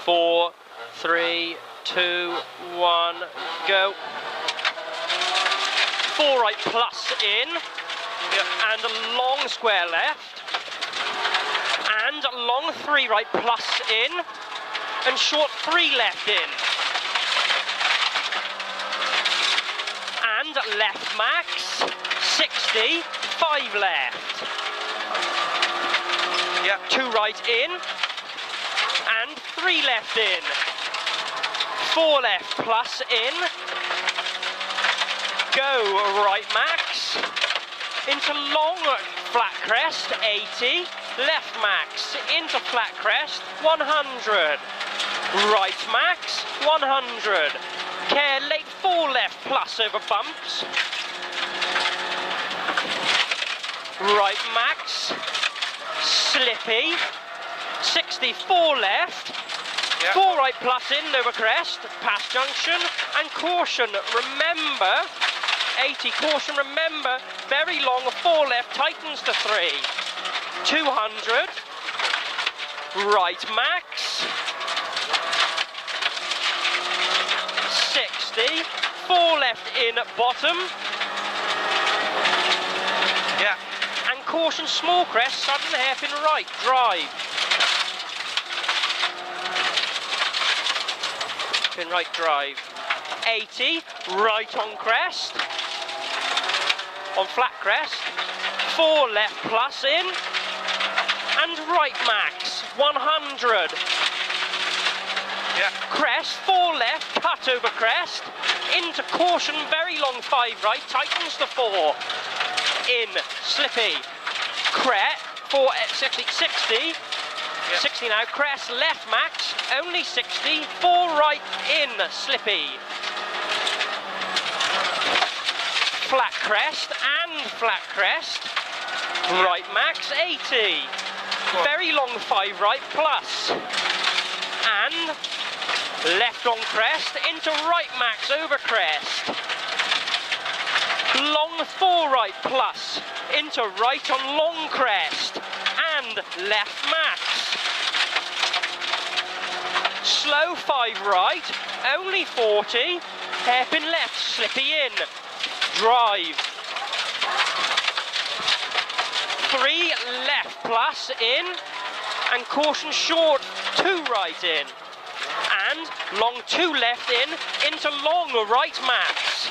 4, 3, 2, 1, go. 4 right plus in, and a long square left, and a long 3 right plus in, and short 3 left in. And left max, 60, 5 left. Yeah. 2 right in, and 3 left in. 4 left plus in. Go right max, into long flat crest, 80. Left max, into flat crest, 100. Right max, 100. Care late 4 left plus over bumps. Right max, slippy, 64 left. 4 right plus in over crest, past junction, and caution, remember, 80, caution, remember, very long 4 left, tightens to 3. 200, right max, 60, 4 left in at bottom. Yeah. And caution, small crest, sudden hairpin right, drive. Pin right, drive. 80, right on crest, on flat crest. 4 left plus in, and right max, 100. Yeah. Crest, 4 left, cut over crest, into caution, very long 5 right, tightens to 4. In, slippy, crest, 4, 60, 60, yeah. 60 now, crest, left max, only 60, 4 right in, slippy. Flat crest and flat crest, right max, 80. Very long 5 right plus. And left on crest, into right max over crest. Long 4 right plus, into right on long crest, and left max. Slow 5 right, only 40, hairpin left, slippy in, drive. 3 left plus in, and caution short 2 right in. And long 2 left in, into long right max.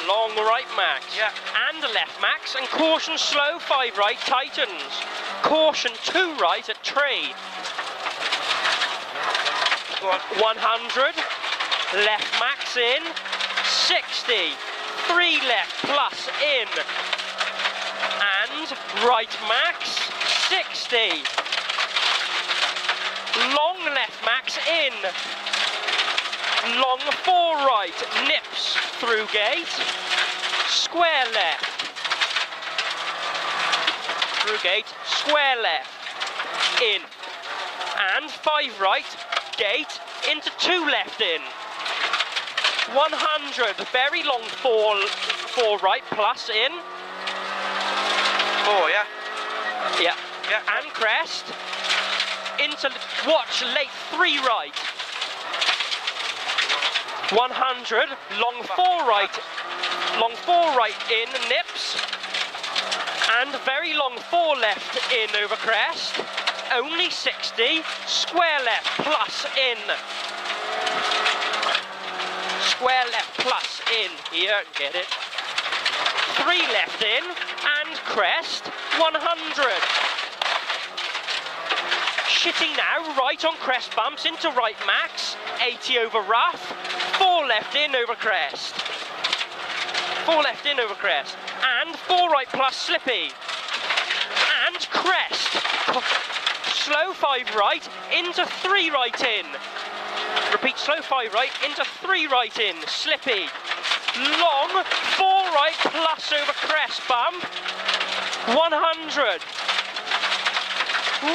Long right max, yeah. And left max, and caution slow 5 right tightens. Caution 2 right at tree. Go on. 100, left max in, 60, 3 left plus in, and right max, 60. Long left max in, long 4 right, nips through gate, square left, through gate, square left, in, and 5 right, gate, into 2 left in, 100, very long 4 right plus in, 4, yeah? yeah, Yeah. and crest, into, watch, late 3 right, 100, long 4 right in, nips, and very long 4 left in over crest, only 60, square left plus in, square left plus in, here, get it, 3 left in, and crest, 100. Shitty now, right on crest bumps, into right max, 80 over rough, 4 left in over crest. 4 left in over crest, and 4 right plus slippy, and crest. Slow 5 right, into 3 right in. Repeat, slow 5 right, into 3 right in, slippy. Long 4 right plus over crest bump, 100.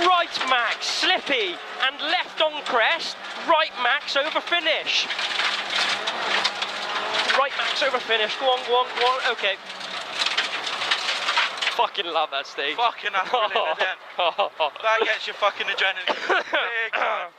Right max, slippy, and left on crest, right max over finish. Right max over finish, go on, okay. Fucking love that stage. Fucking hell, brilliant, isn't it? That gets your fucking adrenaline. Big time.